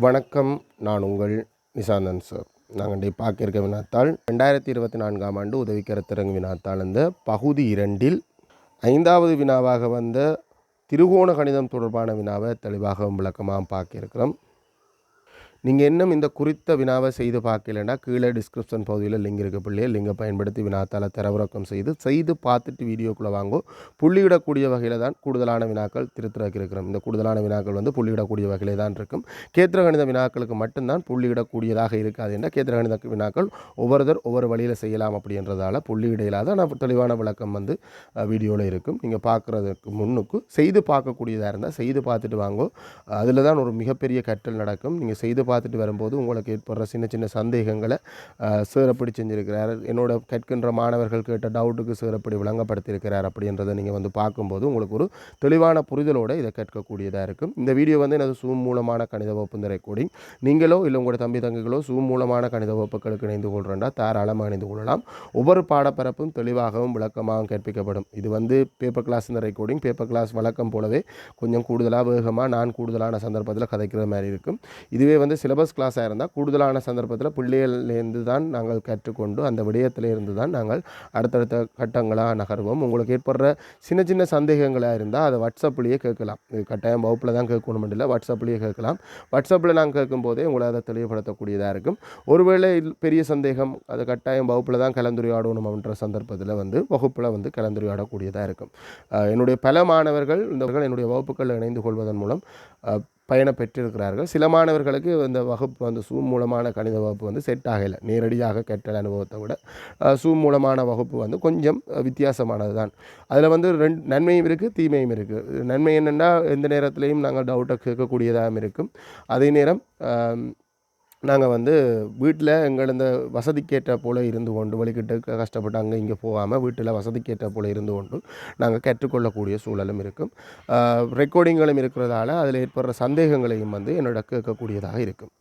வணக்கம். நான் உங்கள் நிசாந்தன் சார். நாங்கள் பார்க்க இருக்க வினாத்தாள் 2024 ஆண்டு உதவிக்கருத்தரங்கு வினாத்தாள் இந்த பகுதி 2இல் 5வது வினாவாக வந்த திருகோண கணிதம் தொடர்பான வினாவை தெளிவாக விளக்கமாக பார்க்க இருக்கிறோம். நீங்கள் இன்னும் இந்த குறித்த வினாவை செய்து பார்க்கலன்னா கீழே டிஸ்கிரிப்ஷன் பகுதியில் லிங்க் இருக்க பிள்ளையை லிங்கை பயன்படுத்தி வினாத்தால் தரவிறக்கம் செய்து பார்த்துட்டு வீடியோக்குள்ளே வாங்கோ. புள்ளியிடக்கூடிய வகையில் தான் கூடுதலான வினாக்கள் திருத்திறக்க இருக்கிறோம். இந்த கூடுதலான வினாக்கள் வந்து புள்ளியிடக்கூடிய வகையிலே தான் இருக்கும். கேத்திர கணித வினாக்களுக்கு மட்டும்தான் புள்ளியிடக்கூடியதாக இருக்காது என்ற கேத்திர கணித வினாக்கள் ஒவ்வொரு வழியில் செய்யலாம் அப்படின்றதால புள்ளியிடையிலாத நான் தெளிவான விளக்கம் வந்து வீடியோவில் இருக்கும். நீங்கள் பார்க்குறதுக்கு முன்னுக்கு செய்து பார்க்கக்கூடியதாக இருந்தால் செய்து பார்த்துட்டு வாங்கோ. அதில் தான் ஒரு மிகப்பெரிய கற்றல் நடக்கும். நீங்கள் செய்து பார்த்துட்டு வரும்போது உங்களுக்கு ஏற்படுற சின்ன சின்ன சந்தேகங்களை சார் எப்படி செஞ்சுருக்கிறார், என்னோட கற்கின்ற மாணவர்கள் கேட்ட டவுட்டுக்கு சார் எப்படி விளங்கப்படுத்தியிருக்கிறார் அப்படின்றத நீங்கள் வந்து பார்க்கும்போது உங்களுக்கு ஒரு தெளிவான புரிதலோடு இதை கேட்கக்கூடியதாக இருக்கும். இந்த வீடியோ வந்து எனது சூம் மூலமான கணித வகுப்பு இந்த ரெக்கார்டிங். நீங்களோ இல்லை உங்களோட தம்பி தங்கிகளோ சூம் மூலமான கணித வகுப்புகளுக்கு இணைந்து கொள்கிறேன்டா தாராளமாக இணைந்து கொள்ளலாம். ஒவ்வொரு பாடப்பரப்பும் தெளிவாகவும் விளக்கமாகவும் கற்பிக்கப்படும். இது வந்து பேப்பர் கிளாஸ் இந்த ரெக்கார்டிங். பேப்பர் கிளாஸ் வழக்கம் போலவே கொஞ்சம் கூடுதலாக வேகமாக நான் கூடுதலான சந்தர்ப்பத்தில் கதைக்கிற மாதிரி இருக்கும். இதுவே வந்து சிலபஸ் கிளாஸாக இருந்தால் கூடுதலான சந்தர்ப்பத்தில் பிள்ளைகளிலேருந்து தான் நாங்கள் கற்றுக்கொண்டு அந்த விடயத்திலேருந்து தான் நாங்கள் அடுத்தடுத்த கட்டங்களாக நகர்வோம். உங்களுக்கு ஏற்படுற சின்ன சின்ன சந்தேகங்களாக இருந்தால் அதை வாட்ஸ்அப்லேயே கேட்கலாம். கட்டாயம் வகுப்பில் தான் கேட்கணும் இல்லை, வாட்ஸ்அப்லேயே கேட்கலாம். வாட்ஸ்அப்பில் நாங்கள் கேட்கும்போதே உங்களை அதை தெளிவுபடுத்தக்கூடியதாக இருக்கும். ஒருவேளை பெரிய சந்தேகம் அது கட்டாயம் வகுப்பில் தான் கலந்துரையாடணும் அப்படின்ற சந்தர்ப்பத்தில் வந்து வகுப்பில் வந்து கலந்துரையாடக்கூடியதாக இருக்கும். என்னுடைய பல மாணவர்கள் என்னுடைய வகுப்புகளில் இணைந்து கொள்வதன் மூலம் பயணம் பெற்றிருக்கிறார்கள். சில மாணவர்களுக்கு இந்த வகுப்பு வந்து சூம் மூலமான கணித வகுப்பு வந்து செட் ஆகலை. நேரடியாக கற்றல் அனுபவத்தை விட சூம் மூலமான வகுப்பு வந்து கொஞ்சம் வித்தியாசமானது தான். அதில் வந்து நன்மையும் இருக்குது, தீமையும் இருக்குது. நன்மை என்னென்னா எந்த நேரத்துலையும் நாங்கள் டவுட்டை கேட்கக்கூடியதாகவும் இருக்கும். அதே நேரம் நாங்கள் வந்து வீட்டில் எங்கள் இந்த வசதிக்கேற்ற போல் இருந்து கொண்டு வழிகிட்டு கஷ்டப்பட்டு அங்கே இங்கே போகாமல் வீட்டில் வசதிக்கேற்ற போல் இருந்து கொண்டு நாங்கள் கற்றுக்கொள்ளக்கூடிய சூழலும் இருக்கும். ரெக்கார்டிங்களும் இருக்கிறதால அதில் ஏற்படுற சந்தேகங்களையும் வந்து என்னோட கேட்கக்கூடியதாக இருக்கும்.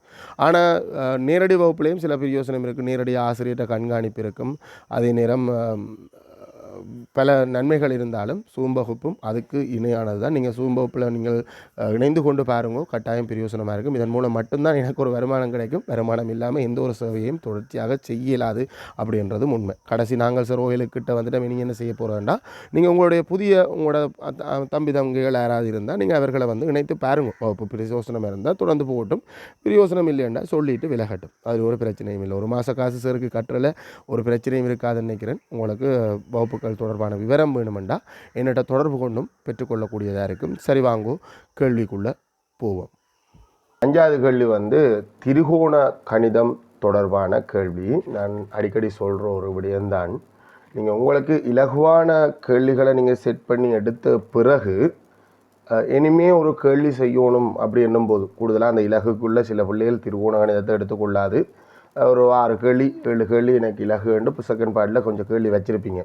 ஆனால் நேரடி வகுப்புலேயும் சில பிரயோசனம் இருக்குது. நேரடி ஆசிரியர்கிட்ட கண்காணிப்பு இருக்கும். அதே நேரம் பல நன்மைகள் இருந்தாலும் சூம் வகுப்பும் அதுக்கு இணையானது தான். நீங்கள் சூம் வகுப்பில் நீங்கள் இணைந்து கொண்டு பாருங்க, கட்டாயம் பிரயோசனமாக இருக்கும். இதன் மூலம் மட்டும்தான் எனக்கு ஒரு வருமானம் கிடைக்கும். வருமானம் இல்லாமல் எந்த ஒரு சேவையும் தொடர்ச்சியாக செய்யலாது அப்படின்றதும் உண்மை. கடைசி நாங்கள் சார் ஓயிலுக்கிட்ட வந்துட்டு நீங்கள் என்ன செய்ய போகிறோம்னா, நீங்கள் உங்களோட தம்பி தங்கைகள் யாராவது இருந்தால் நீங்கள் அவர்களை வந்து இணைத்து பாருங்க. வகுப்பு பிரயோசனம் இருந்தால் தொடர்ந்து போகட்டும், பிரயோசனம் இல்லைன்னா சொல்லிட்டு விலகட்டும். அது ஒரு பிரச்சனையும் இல்லை. ஒரு மாத காசு சேருக்கு கற்றல ஒரு பிரச்சனையும் இருக்காதுன்னு நினைக்கிறேன். உங்களுக்கு வகுப்புகள் தொடர்பான விவரம் வேணுமெண்டா என்னிட்ட தொடர்பு கொண்டும் பெற்றுக்கொள்ளக்கூடியதாக இருக்கும். சரி, வாங்கோ கேள்விக்குள்ளே போவோம். 5வது கேள்வி வந்து திருகோண கணிதம் தொடர்பான கேள்வி. நான் அடிக்கடி சொல்கிற ஒரு விடயம்தான். நீங்கள் உங்களுக்கு இலகுவான கேள்விகளை நீங்கள் செட் பண்ணி எடுத்த பிறகு இனிமே ஒரு கேள்வி செய்யணும் அப்படி என்னும்போது கூடுதலாக அந்த இலகுக்குள்ளே சில பிள்ளைகள் திருகோண கணிதத்தை எடுத்துக்கொள்ளாது. ஒரு 6 கேள்வி 7 கேள்வி எனக்கு இலகுண்டு செகண்ட் பார்ட்டில் கொஞ்சம் கேள்வி வச்சுருப்பீங்க.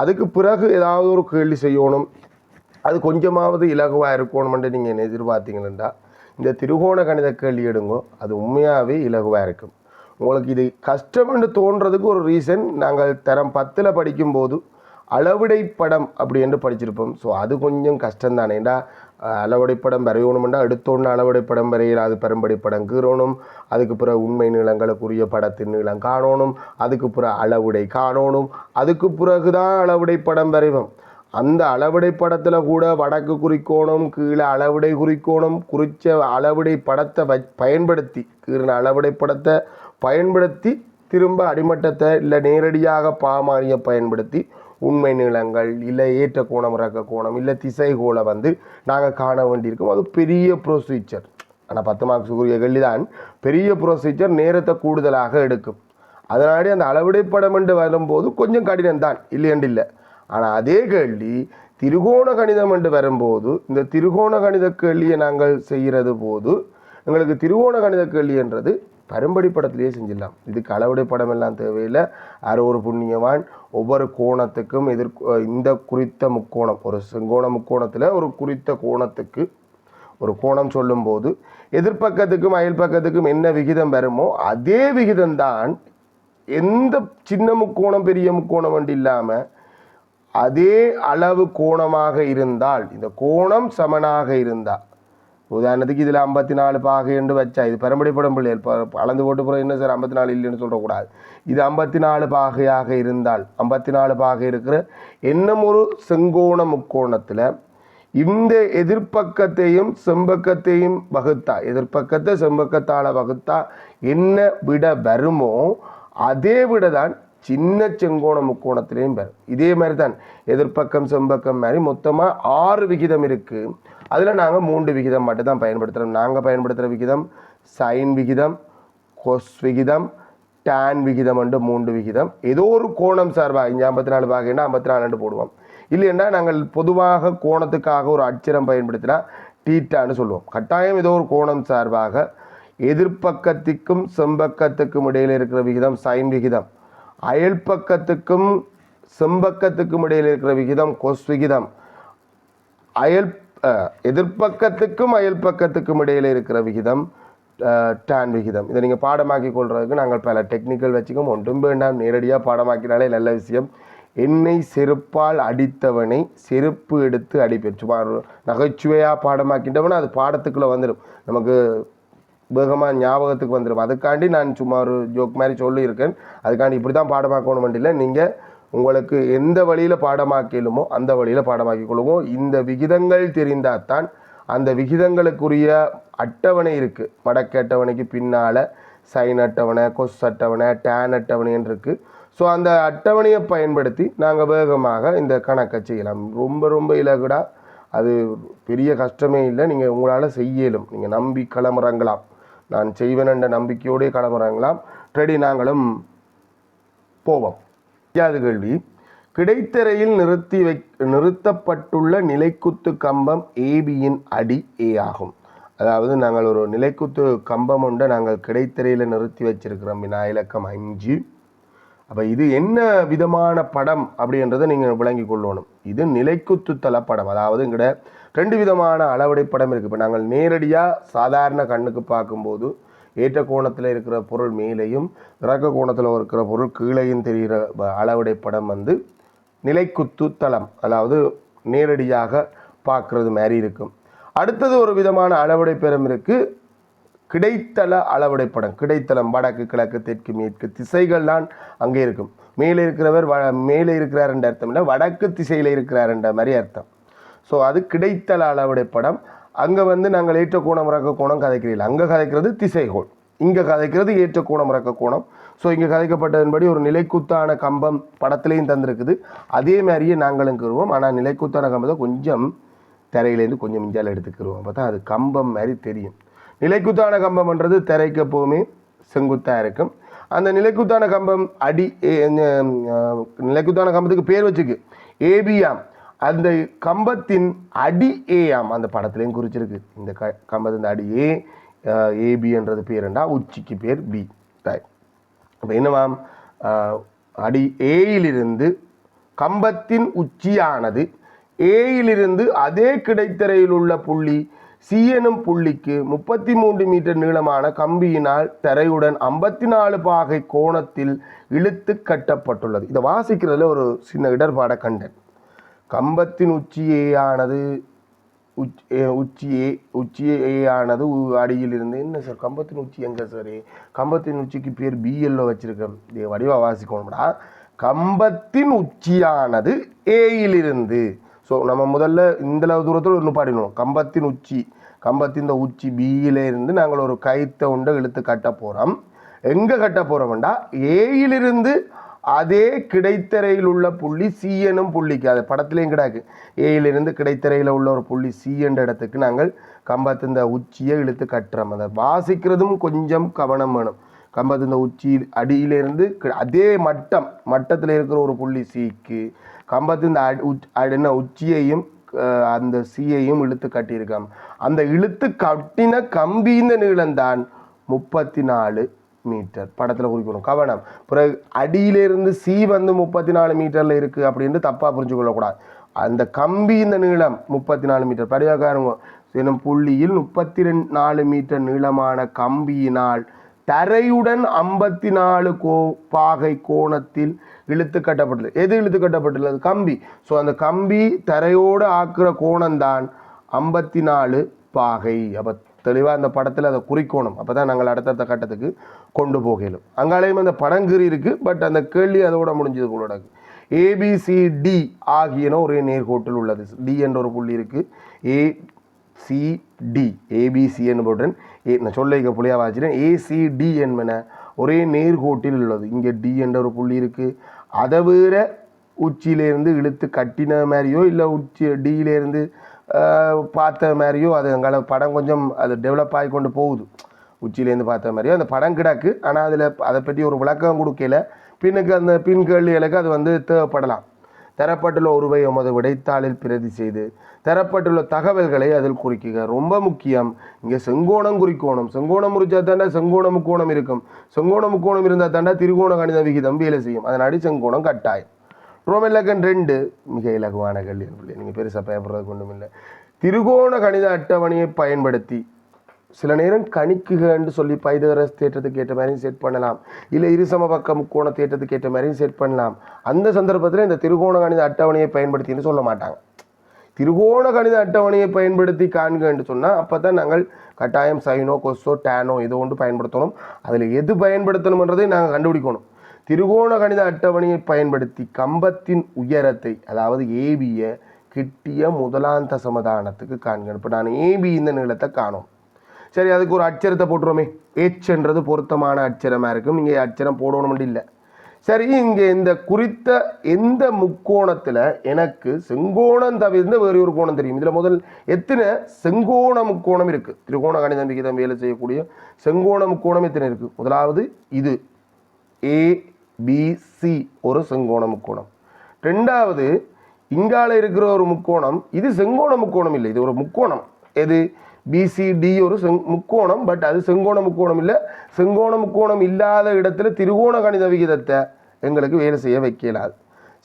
அதுக்கு பிறகு ஏதாவது ஒரு கேள்வி செய்யணும், அது கொஞ்சமாவது இலகுவாக இருக்கணும்ன்ட்டு நீங்கள் என்ன எதிர்பார்த்தீங்கன்னா இந்த திருகோண கணித கேள்வி எடுங்கோ. அது உண்மையாகவே இலகுவாக இருக்கும். உங்களுக்கு இது கஷ்டம்னு தோன்றதுக்கு ஒரு ரீசன், நாங்கள் தரம் 10 படிக்கும்போது அளவிடை படம் அப்படி என்று படிச்சிருப்போம். ஸோ அது கொஞ்சம் கஷ்டம்தானே. ஏண்டா அளவடை படம் வரையணுமெண்டா எடுத்தோன்னு அளவடை படம் வரையில் அது பெரும்படி படம் கீறணும், அதுக்கு பிறகு உண்மை நீளங்களுக்குரிய படத்தின் நீளம் காணணும், அதுக்கு பிறகு அளவுடை காணணும், அதுக்கு பிறகு தான் அளவுடை படம் வரைவோம். அந்த அளவுடை படத்தில் கூட வடக்கு குறிக்கோணம், கீழே அளவுடை குறிக்கோணம், குறித்த அளவுடை படத்தை பயன்படுத்தி கீறின அளவுடை படத்தை பயன்படுத்தி திரும்ப அடிமட்டத்தை இல்லை நேரடியாக பாமானியை பயன்படுத்தி உண்மை நீளங்கள் இல்லை ஏற்ற கோணம் இறக்க கோணம் இல்லை திசைகோளை வந்து நாங்கள் காண வேண்டியிருக்கோம். அது பெரிய ப்ரொசீஜர். ஆனால் 10 மார்க்ஸுக்குரிய கேள்வி தான். பெரிய ப்ரொசீஜர், நேரத்தை கூடுதலாக எடுக்கும். அதனாலே அந்த அளவிடை படம் என்று வரும்போது கொஞ்சம் கடினம் தான், இல்லையண்டு இல்லை. ஆனால் அதே கேள்வி திருகோண கணிதம் என்று வரும்போது இந்த திருகோண கணித கேள்வியை நாங்கள் செய்கிறது போது எங்களுக்கு திருகோண கணித கேள்வி என்றது பரும்படி படத்திலேயே செஞ்சிடலாம். இதுக்கு அளவுடை படம் எல்லாம் தேவையில்லை. யாரோ ஒரு புண்ணியவான் ஒவ்வொரு கோணத்துக்கும் இந்த குறித்த முக்கோணம், ஒரு செங்கோண முக்கோணத்தில் ஒரு குறித்த கோணத்துக்கு ஒரு கோணம் சொல்லும்போது எதிர்பக்கத்துக்கும் அயல் பக்கத்துக்கும் என்ன விகிதம் வருமோ அதே விகிதம்தான் எந்த சின்ன முக்கோணம் பெரிய முக்கோணம் வந்து இல்லாமல் அதே அளவு கோணமாக இருந்தால், இந்த கோணம் சமனாக இருந்தால் உதாரணத்துக்கு இதில் 54 பாகை என்று வச்சா இது பரம்பரைப்படும் பிள்ளைகள் அளந்து போட்டு போகிற என்ன சார் 54 இல்லைன்னு சொல்லக்கூடாது. இது 54 பாகையாக இருந்தால் 54 பாகை இருக்கிற இன்னும் ஒரு செங்கோண முக்கோணத்தில் இந்த எதிர்ப்பக்கத்தையும் செம்பக்கத்தையும் வகுத்தா, எதிர்ப்பக்கத்தை செம்பக்கத்தால் வகுத்தா என்ன விட வருமோ அதே விட தான் சின்ன செங்கோண முக்கோணத்திலையும் வரும். இதே மாதிரி தான் எதிர்ப்பக்கம் செம்பக்கம் மாதிரி மொத்தமாக 6 விகிதம் இருக்குது. அதில் நாங்கள் 3 விகிதம் மட்டும் தான் பயன்படுத்துகிறோம். நாங்கள் பயன்படுத்துகிற விகிதம் சைன் விகிதம், கொஸ் விகிதம், டேன் விகிதம் என்று 3 விகிதம். ஏதோ ஒரு கோணம் சார்பாக இங்கே 54 பாகைன்னா 54 போடுவோம். இல்லைன்னா நாங்கள் பொதுவாக கோணத்துக்காக ஒரு அட்சரம் பயன்படுத்தினா டீட்டான்னு சொல்லுவோம். கட்டாயம் ஏதோ ஒரு கோணம் சார்பாக எதிர்ப்பக்கத்துக்கும் செம்பக்கத்துக்கும் இடையில் இருக்கிற விகிதம் சைன் விகிதம், அயல் பக்கத்துக்கும் செம்பக்கத்துக்கும் இடையில் இருக்கிற விகிதம் கொஸ் விகிதம், எதிர்ப்பக்கத்துக்கும் அயல் பக்கத்துக்கும் இடையில் இருக்கிற விகிதம் டான் விகிதம். இதை நீங்கள் பாடமாக்கி கொள்றதுக்கு நாங்கள் பல டெக்னிக்கல் வச்சுக்கோம். ஒன்றும் வேண்டாம், நேரடியாக பாடமாக்கினாலே நல்ல விஷயம். என்னை செருப்பால் அடித்தவனை செருப்பு எடுத்து அடிப்பேன். சும்மா நகைச்சுவையாக பாடமாக்கிட்டவனை அது பாடத்துக்குள்ளே வந்துடும், நமக்கு வேகமாக ஞாபகத்துக்கு வந்துடும். அதுக்காண்டி நான் சும்மா ஒரு ஜோக் மாதிரி சொல்லியிருக்கேன். அதுக்காண்டி இப்படி தான் பாடமாக்கணும் இல்லை, நீங்கள் உங்களுக்கு எந்த வழியில் பாடமாக்கலுமோ அந்த வழியில் பாடமாக்கி கொள்ளுவோம். இந்த விகிதங்கள் தெரிந்தால் தான் அந்த விகிதங்களுக்குரிய அட்டவணை இருக்குது. மடக்கு அட்டவணைக்கு பின்னால் சைன் அட்டவணை, கொஸ் அட்டவணை, டேன் அட்டவணைன்னு இருக்குது. ஸோ அந்த அட்டவணையை பயன்படுத்தி நாங்கள் வேகமாக இந்த கணக்கை செய்யலாம். ரொம்ப ரொம்ப இலகுடா, அது பெரிய கஷ்டமே இல்லை. நீங்கள் உங்களால் செய்யலும், நீங்கள் நம்பி களமிறங்கலாம். நான் செய்வேன் என்ற நம்பிக்கையோடே களமிறங்கலாம். ரெடி, நாங்களும் போவோம். 5வது கேள்வி, கிடைத்தரையில் நிறுத்தப்பட்டுள்ள நிலைக்குத்து கம்பம் ஏபியின் அடி ஏ ஆகும். அதாவது நாங்கள் ஒரு நிலைக்குத்து கம்பம் ஒன்றை நாங்கள் கிடைத்தரையில் நிறுத்தி வச்சிருக்கிறோம். வினா இலக்கம் 5. அப்போ இது என்ன விதமான படம் அப்படின்றத நீங்கள் விளங்கி கொள்ளணும். இது நிலைக்குத்து தள படம். அதாவது இங்கிட்ட 2 விதமான அளவடை படம் இருக்குது. இப்போ நாங்கள் நேரடியாக சாதாரண கண்ணுக்கு பார்க்கும்போது ஏற்ற கோணத்தில் இருக்கிற பொருள் மேலேயும் இறக்க கோணத்தில் இருக்கிற பொருள் கீழேயும் தெரிகிற அளவடை படம் வந்து நிலைக்குத்து தளம், அதாவது நேரடியாக பார்க்குறது மாதிரி இருக்கும். அடுத்தது ஒரு விதமான அளவடை படம் இருக்குது, கிடைத்தள அளவடை படம். கிடைத்தளம் வடக்கு கிழக்கு தெற்கு மேற்கு திசைகள்லாம் அங்கே இருக்கும். மேலே இருக்கிறவர் மேலே இருக்கிறார் என்ற அர்த்தம் இல்லை, வடக்கு திசையில் இருக்கிறார் என்ற மாதிரி அர்த்தம். ஸோ அது கிடைத்தள அளவடை படம். அங்கே வந்து நாங்கள் ஏற்ற கோணம் இறக்க கோணம் கதைக்கிறீர்கள். அங்கே கதைக்கிறது திசைகோள், இங்கே கதைக்கிறது ஏற்ற கோணம் இறக்க கோணம். ஸோ இங்கே கதைக்கப்பட்டதன்படி ஒரு நிலைக்குத்தான கம்பம் படத்துலேயும் தந்திருக்குது. அதே மாதிரியே நாங்களும் கருவோம். ஆனால் நிலைக்குத்தான கம்பத்தை கொஞ்சம் திரையிலேருந்து கொஞ்சம் மிஞ்சால் எடுத்துக்கிடுவோம். அப்போ தான் அது கம்பம் மாதிரி தெரியும். நிலைக்குத்தான கம்பம்ன்றது திரைக்கு எப்போவுமே செங்குத்தாக இருக்கும். அந்த நிலைக்குத்தான கம்பம் அடி நிலைக்குத்தான கம்பத்துக்கு பேர் வச்சுக்கு ஏபியாம். அந்த கம்பத்தின் அடி ஏயாம். அந்த படத்துலையும் குறிச்சிருக்கு. இந்த கம்பத்தின் அடி ஏபின்றது பேருண்டா, உச்சிக்கு பேர் பி. அப்போ என்னவாம், அடி ஏயிலிருந்து கம்பத்தின் உச்சியானது ஏயிலிருந்து அதே கிடைத்தரையில் உள்ள புள்ளி சி எனும் புள்ளிக்கு 33 மீட்டர் நீளமான கம்பியினால் தரையுடன் 54 பாகை கோணத்தில் இழுத்து கட்டப்பட்டுள்ளது. இதை வாசிக்கிறதுல ஒரு சின்ன இடர்பாட கண்டன். கம்பத்தின் உச்சியானது உச்சியானது அடியில் இருந்து என்ன சார் கம்பத்தின் உச்சி எங்கே சார்? கம்பத்தின் உச்சிக்கு பேர் பிஎல்ஓ வச்சிருக்கேன். இதை வடிவாக வாசிக்கணும்டா. கம்பத்தின் உச்சியானது ஏயிலிருந்து. ஸோ நம்ம முதல்ல இந்த தூரத்தில் ஒன்று பாடினோம். கம்பத்தின் உச்சி பியிலே இருந்து நாங்கள் ஒரு கைத்தை உண்டை இழுத்து கட்ட போகிறோம். எங்கே கட்ட போகிறோம்டா, ஏயிலிருந்து அதே கிடைத்தரையில் உள்ள புள்ளி சி எனும் புள்ளிக்கு, அது படத்துலேயும் கிடாக்கு, ஏயிலிருந்து கிடைத்தரையில் உள்ள ஒரு புள்ளி சி என்ற இடத்துக்கு நாங்கள் கம்பத்தின் உச்சியை இழுத்து கட்டுறோம். அதை வாசிக்கிறதும் கொஞ்சம் கவனம் வேணும். கம்பத்தின் உச்சி அடியிலிருந்து அதே மட்டத்தில் இருக்கிற ஒரு புள்ளி சிக்கு கம்பத்தின் உச்சியையும் அந்த சியையும் இழுத்து கட்டியிருக்காங்க. அந்த இழுத்து கட்டின கம்பியின் நீளம்தான் 34 மீட்டர். படத்தில் குறிக்கணும், கவனம். பிறகு அடியிலிருந்து சி வந்து 34 மீட்டரில் இருக்குது அப்படின்ட்டு தப்பாக புரிஞ்சு கொள்ளக்கூடாது. அந்த கம்பியின் நீளம் 34 மீட்டர். படியாக்காரங்க எனும் புள்ளியில் 34 மீட்டர் நீளமான கம்பியினால் தரையுடன் 54 பாகை கோணத்தில் இழுத்து கட்டப்பட்டுள்ளது. எது இழுத்து கட்டப்பட்டுள்ளது? கம்பி. ஸோ அந்த கம்பி தரையோடு ஆக்குற கோணம்தான் 54 பாகை. அப்போ தெளிவாக அந்த படத்தில் அதை குறிக்கணும். அப்போ தான் நாங்கள் அடுத்தடுத்த கட்டத்துக்கு கொண்டு போகலும். அங்காலேயும் அந்த படங்கீறி இருக்குது, பட் அந்த கேள்வி அதோட முடிஞ்சது போல. ஏபிசிடி ஆகியன ஒரே நேர்கோட்டில் உள்ளது. டி என்ற ஒரு புள்ளி இருக்குது. ஏசிடி ஏபிசி என்று போட்டேன். நான் சொல்லிக்க புள்ளியாக வாச்சிட்டேன். ஏசிடி என்பன ஒரே நேர்கோட்டில் உள்ளது. இங்கே டி என்ற ஒரு புள்ளி இருக்குது. அதை வேற உச்சியிலேருந்து இழுத்து கட்டின மாதிரியோ இல்லை உச்சி டியிலேருந்து பார்த்த மாதிரியோ அது எங்களை படம் கொஞ்சம் அது டெவலப் ஆகி கொண்டு போகுது. உச்சியிலேருந்து பார்த்த மாதிரியோ அந்த படம் கிடக்கு. ஆனால் அதில் அதை பற்றி ஒரு விளக்கம் கொடுக்கல. பின்னுக்கு அந்த பின் கேள்விகளுக்கு அது தேவைப்படலாம். தரப்பட்டுள்ள ஒருவை எமது விடைத்தாளில் பிரதி செய்து தரப்பட்டுள்ள தகவல்களை அதில் குறிக்குக. ரொம்ப முக்கியம். இங்கே செங்கோணம் குறிக்கோணம். செங்கோணம் குறிச்சா தாண்டா செங்கோண முக்கோணம் இருக்கும். செங்கோண முக்கோணம் இருந்தால் தாண்டா திருகோண கணித விகிதம் வேலை செய்யும். அதனாடி செங்கோணம் கட்டாயம். ரோமிலக்கன் 2 மிக இலகுவான கேள்வி. நீங்கள் பெருசாக பயப்படுறது ஒன்றும் இல்லை. திருகோண கணித அட்டவணையை பயன்படுத்தி சில நேரம் கணிக்குகன்னு சொல்லி பைதகரஸ் தேற்றத்துக்கு ஏற்ற மாதிரியும் செட் பண்ணலாம். இல்லை இருசம பக்க முக்கோண தேற்றத்துக்கு ஏற்ற மாதிரியும் செட் பண்ணலாம். அந்த சந்தர்ப்பத்தில் இந்த திருகோண கணித அட்டவணையை பயன்படுத்தின்னு சொல்ல மாட்டாங்க. திருகோண கணித அட்டவணையை பயன்படுத்தி காண்கன்னு சொன்னால் அப்போ தான் நாங்கள் கட்டாயம் சைனோ கொஸ்ஸோ டேனோ ஏதோ ஒன்று பயன்படுத்தணும். அதில் எது பயன்படுத்தணுன்றதை நாங்கள் கண்டுபிடிக்கணும். திருகோண கணித அட்டவணையை பயன்படுத்தி கம்பத்தின் உயரத்தை, அதாவது ஏபியை கிட்டிய முதலாந்த சமதானத்துக்கு காண்க. இப்போ நான் ஏபி இந்த நீளத்தை காணும். சரி, அதுக்கு ஒரு அச்சரத்தை போட்டுருவோமே. என்றது பொருத்தமான அச்சரமாக இருக்கும். இங்கே அச்சரம் போடணும்னு இல்லை. சரி, இங்கே இந்த குறித்த எந்த முக்கோணத்தில் எனக்கு செங்கோணம் தவிர்த்து வேறு ஒரு கோணம் தெரியும். இதில் முதல் எத்தனை செங்கோண முக்கோணம் இருக்குது? திருகோண கணிதம் விகிதம் வேலை செய்யக்கூடிய செங்கோண முக்கோணம் எத்தனை இருக்குது? முதலாவது இது ஏபிசி ஒரு செங்கோண முக்கோணம். ரெண்டாவது இங்கால இருக்கிற ஒரு முக்கோணம். இது செங்கோண முக்கோணம் இல்லை, இது ஒரு முக்கோணம். எது? பிசிடி ஒரு முக்கோணம். பட் அது செங்கோண முக்கோணம் இல்லை. செங்கோண முக்கோணம் இல்லாத இடத்துல திருகோண கணித விகிதத்தை எங்களுக்கு வேலை செய்ய வைக்கலாது.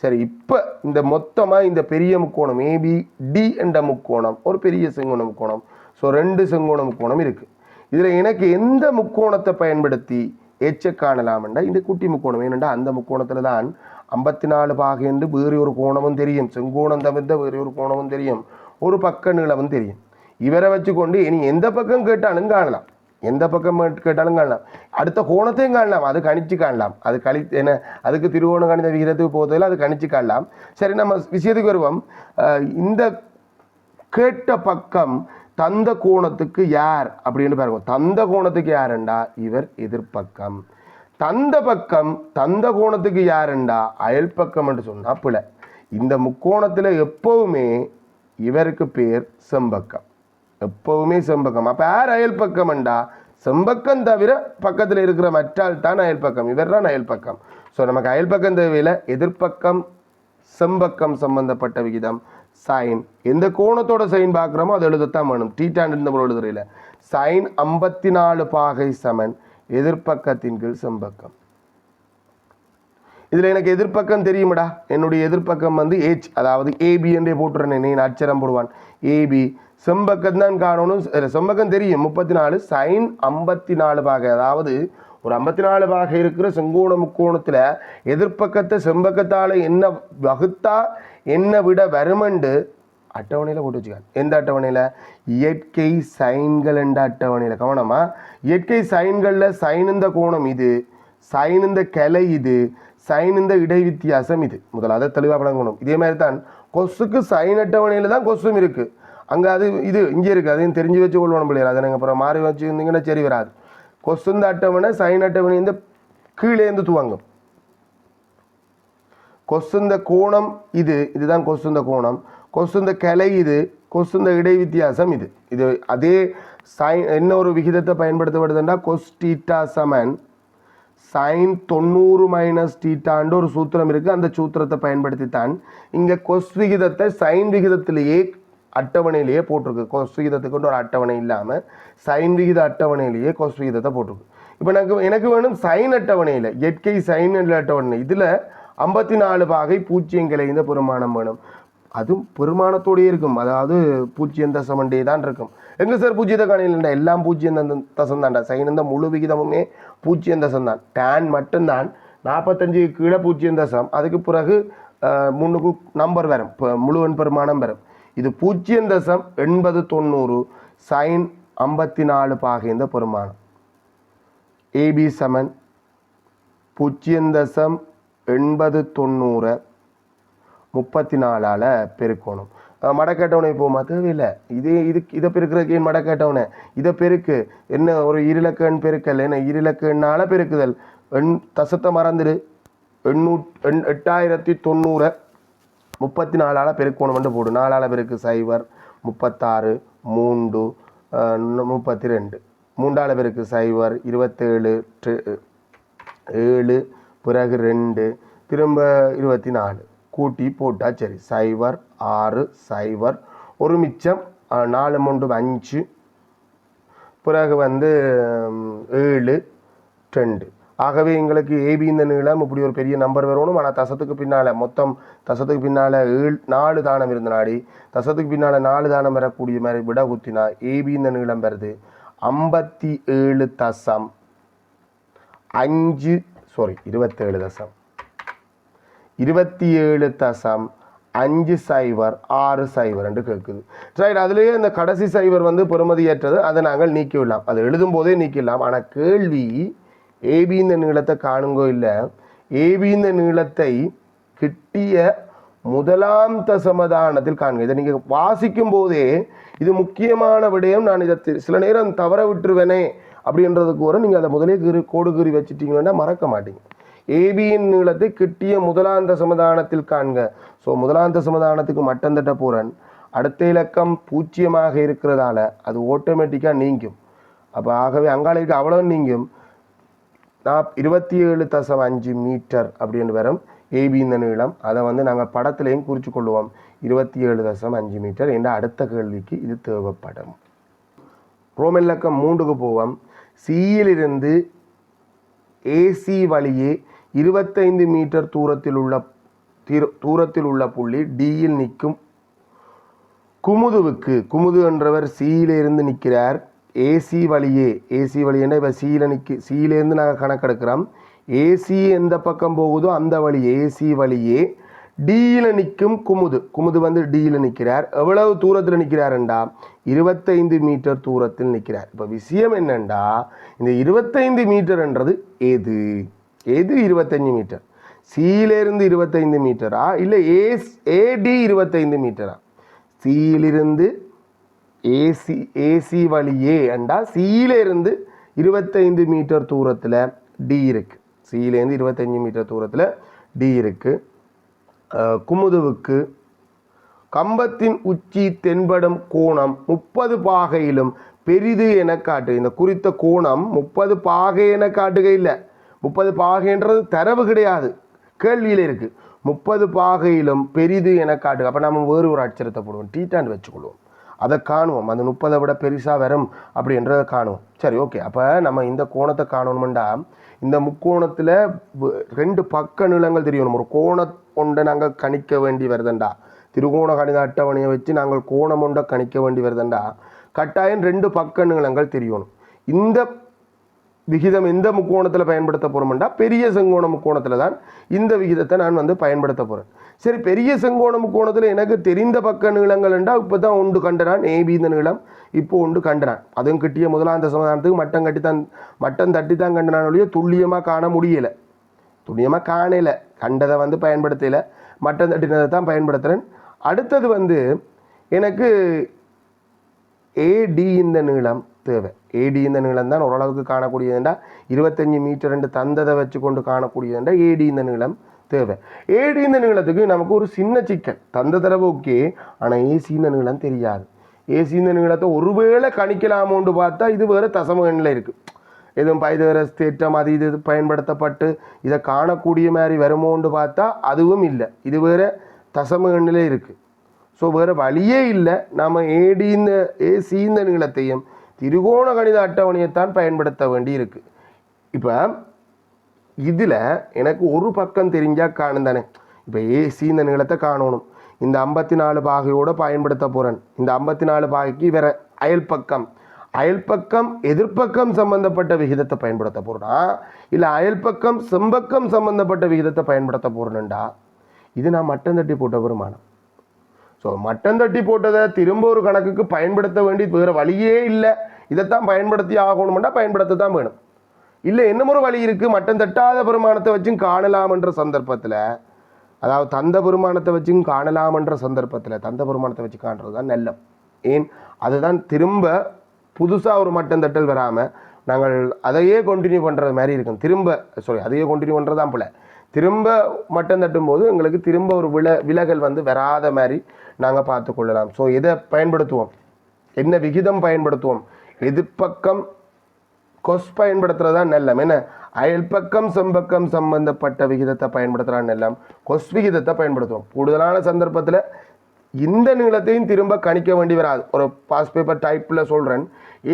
சரி, இப்போ இந்த மொத்தமாக இந்த பெரிய முக்கோணம் ஏபிடி என்ற முக்கோணம் ஒரு பெரிய செங்கோண முக்கோணம். ஸோ 2 செங்கோண முக்கோணம் இருக்குது. இதில் எனக்கு எந்த முக்கோணத்தை பயன்படுத்தி எச்சை காணலாம்டா இந்த குட்டி முக்கோணம். ஏனெண்டா அந்த முக்கோணத்தில் தான் 54 பாகை என்று வேறு ஒரு கோணமும் தெரியும். செங்கோணம் தவிர்த்த வேறு ஒரு கோணமும் தெரியும். ஒரு பக்க நீளமும் தெரியும். இவரை வச்சுக்கொண்டு இனி எந்த பக்கம் கேட்டாலும் காணலாம். எந்த பக்கம் கேட்டாலும் காணலாம். அடுத்த கோணத்தையும் காணலாம். அது கணிச்சு காணலாம். அது என்ன அதுக்கு திருவோண கணித விகிதத்துக்கு போவதில் அது கணிச்சு காணலாம். சரி, நம்ம விஷயத்துக்கு வருவோம். இந்த கேட்ட பக்கம் தந்த கோணத்துக்கு யார் அப்படின்னு பாருங்க. தந்த கோணத்துக்கு யாருண்டா இவர் எதிர்பக்கம். தந்த பக்கம் தந்த கோணத்துக்கு யாருண்டா அயல் பக்கம் என்று சொன்னா பிழை. இந்த முக்கோணத்தில் எப்பவுமே இவருக்கு பேர் செம்பக்கம். எப்பவுமே செம்பக்கம். அப்போ யார் அயல் பக்கம்ண்டா செம்பக்கம் தவிர பக்கத்தில் இருக்கிற மற்றால் தான் அயல் பக்கம். இவர் தான் அயல் பக்கம். ஸோ நமக்கு அயல் பக்கம் தேவையில்லை. எதிர்பக்கம் செம்பக்கம் சம்பந்தப்பட்ட விகிதம் சைன். எந்த கோணத்தோட சைன் பார்க்குறோமோ அதை எழுதத்தான் வேணும். டீட்டான் இருந்த போல எழுதுறையில் சைன் 54 பாகை சமன் எதிர்பக்கத்தின் கீழ் செம்பக்கம். இதில் எனக்கு எதிர்பக்கம் தெரியுமடா. என்னுடைய எதிர்பக்கம் H, அதாவது ஏபி என்றே போட்டுறேன். நீ அச்சரம் போடுவான். ஏபி செம்பக்கம் தான் காணணும். செம்பக்கம் தெரியும் 34 சைன் 54 பாகை. அதாவது ஒரு 54 பாகை இருக்கிற செங்கோண முக்கோணத்தில் எதிர்பக்கத்தை செம்பக்கத்தால் என்ன வகுத்தா என்ன விட வருமண்டு அட்டவணையில் போட்டு வச்சுக்காங்க. எந்த அட்டவணையில்? இயற்கை சைன்கள் என்ற அட்டவணையில். கவனமா, இயற்கை சைன்களில் சைன் இந்த கோணம் இது, சைன் இந்த கிளை இது, சைன் இந்த இடை வித்தியாசம் இது. முதல்ல தெளிவாக பழங்கணும். இதே மாதிரி தான் கொசுக்கு சைன் அட்டவணையில் தான் கொசும் இருக்குது. அங்கே அது இது இங்கே இருக்குது. அதையும் தெரிஞ்சு வச்சு கொள்ளணும் பிள்ளைகள். அதை நீங்கள் அப்புறம் மாறி வச்சுருந்தீங்கன்னா சரி வராது. கொசுந்த அட்டவணை சைன் அட்டவணை இந்த கீழேந்து துவங்கும். கொசுந்த கோணம் இது, இதுதான் கொசுந்த கோணம். கொசுந்த கிளை இது, கொசுந்த இடை வித்தியாசம் இது. இது அதே சைன் என்ன ஒரு விகிதத்தை பயன்படுத்தப்படுதுன்னா கொஸ் டீட்டா சமன் சைன் 90 மைனஸ் டீட்டான்னு ஒரு சூத்திரம் இருக்குது. அந்த சூத்திரத்தை பயன்படுத்தித்தான் இங்கே கொஸ் விகிதத்தை சைன் விகிதத்திலேயே அட்டவணையிலேயே போட்டிருக்கு. கொஸ் விகிதத்துக்கு ஒரு அட்டவணை இல்லாமல் சைன் விகித அட்டவணையிலேயே கொஸ் விகிதத்தை போட்டிருக்கு. இப்போ எனக்கு வேணும் சைன் அட்டவணையில் இயற்கை சைன் என்ற அட்டவணை. இதில் 54 பாகை பூஜ்ஜியங்களை இந்த பெருமானம் வேணும். அதுவும் பெருமானத்தோடையே இருக்கும். அதாவது 0.1 தான் இருக்கும். எங்கே சார் 0 காணையில் எல்லாம் 0.1 தான்டா. சைன் இந்த முழு விகிதமுமே 0.1 தான். டேன் மட்டும்தான் 45 கீழே 0.1. அதுக்கு பிறகு 3க்கு நம்பர் வரும், முழுவன் பெருமானம் வரும். இது 0.80 90 sin 54 பாகை இந்த பெருமானம் ஏபி சமன் 0.8090 34ஆல் பெருக்கணும். மடக்கட்டவனை போமா தேவையில்லை. இதை பெருக்கிறதுக்கு ஏன் மடக்கட்டவனை இதை பெருக்கு என்ன ஒரு இருலக்கண் பெருக்கல் என்ன இருலக்கண்ணால் பெருக்குதல் தசத்தை மறந்துடு 8090 34ஆல் பெருக்கணும் போடு 4ஆல் பெருக்கு 0 36 3 32 3ஆல் பெருக்கு 0 27 7 பிறகு 2 திரும்ப 24 கூட்டி போட்டா சரி 0 6 0 ஒரு மிச்சம் 4 3 5 பிறகு 7 2. ஆகவே எங்களுக்கு ஏபி இந்த நீளம் இப்படி ஒரு பெரிய நம்பர் வரணும். ஆனால் தசத்துக்கு பின்னால் மொத்தம் தசத்துக்கு பின்னால் 4 தானம் இருந்த நாடி தசத்துக்கு பின்னால் 4 தானம் வரக்கூடிய மாதிரி விட குத்தினா ஏபி இந்த நீளம் வருது 57 தசம் 5 27 தசம் 27 தசம் 5 0 6 0 என்று கேட்குது. ரைட், அதுலேயே இந்த கடைசி 0 பெறுமதியற்றது, அதை நாங்கள் நீக்கிவிடலாம். அது எழுதும் போதே நீக்கிடலாம். ஆனால் கேள்வி ஏபி இந்த நீளத்தை காணுங்கோ இல்லை, ஏபி இந்த நீளத்தை கிட்டிய முதலாம் தசமதானத்தில் காணுங்க. இதை நீங்கள் வாசிக்கும் போதே இது முக்கியமான விடயம். நான் இதை சில நேரம் தவற விட்டுருவேனே அப்படின்றதுக்கு வர நீங்கள் அதை முதலே கோடு கீறி வச்சுட்டீங்கன்னா மறக்க மாட்டீங்க. ஏபியின் நீளத்தை கிட்டிய முதலாம் தசமதானத்தில் காண்க. ஸோ முதலாம் தசமதானத்துக்கு மட்டம் தட்ட போகிறேன். அடுத்த இலக்கம் 0 இருக்கிறதால அது ஆட்டோமேட்டிக்காக நீங்கும். அப்போ ஆகவே அங்காளைக்கு அவ்வளோ நீங்கும். 27.5 மீட்டர் அப்படின்னு வரும் ஏபி இந்த நீளம். அதை நாங்கள் படத்துலையும் குறித்து கொள்வோம் 27.5 மீட்டர் என்ற அடுத்த கேள்விக்கு இது தேவைப்படும். ரோமன் இலக்கம் 3க்கு போவோம். சியிலிருந்து ஏசி வழியே 25 மீட்டர் தூரத்தில் உள்ள புள்ளி டியில் நிற்கும் குமுதுவுக்கு, குமுது என்றவர் சியிலிருந்து நிற்கிறார். ஏசி வழியே என்ன இப்போ சியிலேருந்து நாங்கள் கணக்கெடுக்கிறோம். ஏசி எந்த பக்கம் போகுதோ அந்த வழி ஏசி வழியே டியில் நிற்கும் குமுது டியில் நிற்கிறார். எவ்வளவு தூரத்தில் நிற்கிறாருண்டா 25 மீட்டர் தூரத்தில் நிற்கிறார். இப்போ விஷயம் என்னண்டா இந்த 25 மீட்டர்ன்றது எது 25 மீட்டர் சியிலிருந்து 25 மீட்டரா இல்லை ஏடி 25 மீட்டரா? சியிலிருந்து ஏசி வழியே அண்டா சியிலிருந்து 25 மீட்டர் தூரத்தில் டி இருக்கு. சியிலேருந்து 25 மீட்டர் தூரத்தில் டி இருக்கு. குமுதுவுக்கு கம்பத்தின் உச்சி தென்படும் கோணம் 30 பாகையிலும் பெரிது என காட்டு. இந்த குறித்த கோணம் 30 பாகை என காட்டுக இல்லை. 30 பாகைன்றது தரவு கிடையாது, கேள்வியில் இருக்கு. 30 பாகையிலும் பெரிது என காட்டுக. அப்போ நம்ம வேறு ஒரு அட்சரத்தை போடுவோம், டீட்டாண்டு வச்சுக்கொள்வோம். அதை காணுவோம். அந்த 30 விட பெருசாக வரும் அப்படின்றத காணுவோம். சரி, ஓகே. அப்போ நம்ம இந்த கோணத்தை காணணுமெண்டா இந்த முக்கோணத்தில் 2 பக்க நீளங்கள் தெரியணும். ஒரு கோணம் ஒன்றை நாங்கள் கணிக்க வேண்டி வருதுண்டா, திருகோண கணித அட்டவணையை வச்சு நாங்கள் கோணம் ஒன்றை கணிக்க வேண்டி வருதுண்டா கட்டாயம் 2 பக்க நீளங்கள் தெரியணும். இந்த விகிதம் எந்த முக்கோணத்தில் பயன்படுத்த போகிறோம்டா பெரிய செங்கோண முக்கோணத்தில் தான் இந்த விகிதத்தை நான் பயன்படுத்த போகிறேன். சரி, பெரிய செங்கோண முக்கோணத்தில் எனக்கு தெரிந்த பக்க நீளங்கள் என்றால் இப்போ தான் ஒன்று கண்டனான் ஏபி இந்த நீளம் இப்போ ஒன்று கண்டனான். அதுவும் கிட்டிய முதலாம் தசமதானத்துக்கு மட்டம் தட்டி தான் கண்டனான் ஒழிய துல்லியமாக காண முடியலை, துல்லியமாக காணலை, கண்டதை பயன்படுத்தலை, மட்டம் தட்டினதை தான் பயன்படுத்துகிறேன். அடுத்தது எனக்கு ஏடி இந்த நீளம் தேவை. ஏடி இந்த நீளம் தான் ஓரளவுக்கு காணக்கூடியதுண்டா 25 மீட்டர் என்று தந்ததை வச்சு கொண்டு காணக்கூடியதுண்டா ஏடி இந்த நீளம் தேவை. ஏடி இந்த நீளத்துக்கு நமக்கு ஒரு சின்ன சிக்கல், தந்த தடவை ஓகே, ஆனால் ஏசி இந்த நீளம் தெரியாது. ஏசி இந்த நீளத்தை ஒருவேளை கணிக்கலாமோன்னு பார்த்தா இது வேறு தசம எண்ணில் இருக்குது. எதுவும் பைதகரஸ் தேற்றம் அது இது பயன்படுத்தப்பட்டு இதை காணக்கூடிய மாதிரி வருமோன்னு பார்த்தா அதுவும் இல்லை, இது வேறு தசம எண்ணில் இருக்குது. ஸோ வேறு வழியே இல்லை, நம்ம ஏசி இந்த நீளத்தையும் திருகோண கணித அட்டவணையைத்தான் பயன்படுத்த வேண்டி இருக்கு. இப்போ இதில் எனக்கு ஒரு பக்கம் தெரிஞ்சால் காணும் தானே. இப்போ ஏசி இந்த நீளத்தை காணணும், இந்த 54 பாகையோடு பயன்படுத்த போகிறேன். இந்த 54 பாகைக்கு வேற அயல்பக்கம் எதிர்ப்பக்கம் சம்பந்தப்பட்ட விகிதத்தை பயன்படுத்த போகிறேன்னா இல்லை அயல்பக்கம் செம்பக்கம் சம்பந்தப்பட்ட விகிதத்தை பயன்படுத்த போகிறேன்டா இது நான் மட்டம் தட்டி போட்ட வருமானம். ஸோ மட்டம் தட்டி போட்டதை திரும்ப ஒரு கணக்குக்கு பயன்படுத்த வேண்டி வேறு வழியே இல்லை, இதைத்தான் பயன்படுத்தி ஆகணும்னா பயன்படுத்த தான் வேணும். இல்லை என்ன ஒரு வழி இருக்குது, மட்டம் தட்டாத பெருமானத்தை வச்சும் காணலாம்ன்ற சந்தர்ப்பத்தில், அதாவது தந்த பெருமானத்தை வச்சும் காணலாம்ன்ற சந்தர்ப்பத்தில் தந்த பெருமானத்தை வச்சு காண்றது தான் நல்லம். ஏன் அதுதான் திரும்ப புதுசாக ஒரு மட்டம் தட்டல் வராமல் நாங்கள் அதையே கண்டினியூ பண்ணுறது மாதிரி இருக்கும். அதையே கண்டினியூ பண்ணுறது தான் போல திரும்ப மட்டம் தட்டும் போது எங்களுக்கு திரும்ப ஒரு விலகல் வந்து வராத மாதிரி நாங்கள் பார்த்து கொள்ளலாம். ஸோ எதை பயன்படுத்துவோம், என்ன விகிதம் பயன்படுத்துவோம், எதிர்ப்பக்கம் கொஸ் பயன்படுத்துறது தான் நல்லம். என்ன அயல்பக்கம் செம்பக்கம் சம்பந்தப்பட்ட விகிதத்தை பயன்படுத்துகிறான் நல்லம், கொஸ் விகிதத்தை பயன்படுத்துவோம். கூடுதலான சந்தர்ப்பத்தில் இந்த நீளத்தையும் திரும்ப கணிக்க வேண்டி வராது. ஒரு பாஸ் பேப்பர் டைப்பில் சொல்கிறேன்,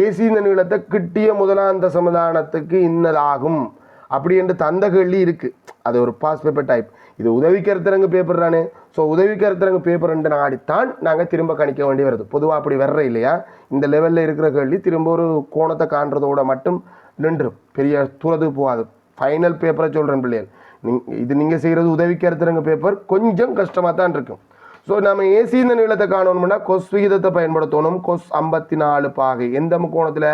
ஏசி இந்த நீளத்தை கிட்டிய முதலாந்த சமதானத்துக்கு இன்னதாகும் அப்படி என்று தந்த கேள்வி இருக்குது. அது ஒரு பாஸ் பேப்பர் டைப். இது உதவி கருத்தரங்கு பேப்பர் தானே. ஸோ உதவி கருத்தரங்கு பேப்பர் என்று நாடித்தான் நாங்கள் திரும்ப கணிக்க வேண்டி வருது. பொதுவாக அப்படி வர்ற இல்லையா, இந்த லெவலில் இருக்கிற கேள்வி திரும்ப ஒரு கோணத்தை காண்றதோட மட்டும் நின்றும் பெரிய தூரது போகாது. ஃபைனல் பேப்பரை சொல்கிறேன் பிள்ளைகள், இது நீங்கள் செய்கிறது உதவி கருத்தரங்கு பேப்பர் கொஞ்சம் கஷ்டமாக தான் இருக்கும். ஸோ நம்ம ஏசி இந்த நீளத்தை காணணும்னா கொஸ் விகிதத்தை பயன்படுத்தணும். கொஸ் 54 பாகை எந்த முக்கோணத்தில்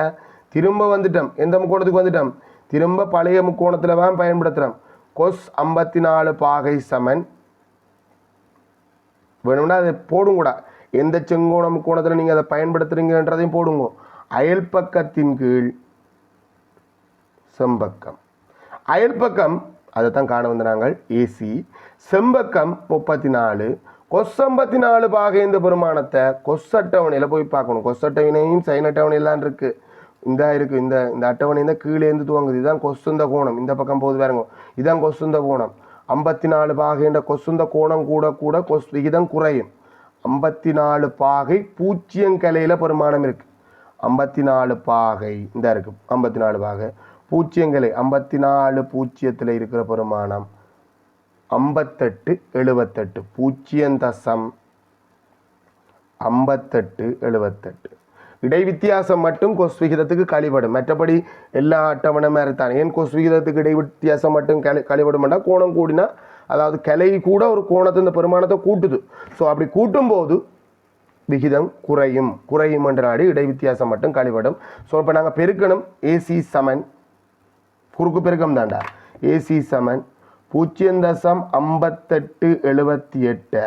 திரும்ப வந்துட்டோம், எந்த முக்கோணத்துக்கு வந்துட்டோம், திரும்ப பழைய முக்கோணத்தில் தான் பயன்படுத்துகிறோம். கொஸ் 54 பாகை சமன் வேணும்னா அதை போடும் கூட, எந்த செங்கோண முக்கோணத்தில் நீங்கள் அதை பயன்படுத்துறீங்கன்றதையும் போடுங்க. அயல் பக்கத்தின் கீழ் செம்பக்கம், அயல் பக்கம் அதை தான் காண வந்து நாங்கள் ஏசி, செம்பக்கம் 34, கொஸ் 54 பாகை இந்த பெருமானத்தை கொஸ் அட்டவணையில் போய் பார்க்கணும். கொஸ் அட்டவணையும் சைன் அட்டவணையெல்லாம் இருக்குது. இந்த இருக்குது இந்த அட்டவணை இந்த கீழேந்து துவங்குது. இதுதான் கொசுந்த கோணம், இந்த பக்கம் போது பாருங்க, இதுதான் கொசுந்த கோணம். 54 பாகைன்ற கொசுந்த கோணம் கூட கூட கொஸ் விகிதம் குறையும். 54 பாகை பூச்சியங்கலையில் பெருமானம் இருக்குது. 54 பாகை இந்த இருக்குது, 54 பாகை பூச்சியங்கலை 54 பூச்சியத்தில் இருக்கிற பெருமானம் 58 78 0.58 78. இடை வித்தியாசம் மட்டும் கொஸ் விகிதத்துக்கு கழிபடும். மற்றபடி எல்லா அட்டவணை மாதிரி தான். ஏன் கொஸ் விகிதத்துக்கு இடை வித்தியாசம் மட்டும் கழிபடும்னா கோணம் கூடினா, அதாவது கிளை கூட ஒரு கோணத்தை இந்த பெருமானத்தை கூட்டுது. ஸோ அப்படி கூட்டும்போது விகிதம் குறையும் என்ற நாடு இடை வித்தியாசம் மட்டும் கழிபடும். ஸோ இப்போ நாங்கள் பெருக்கணும். ஏசி சமன் குறுக்கு பெருக்கம் தாண்டா. ஏசி சமன் 0.5878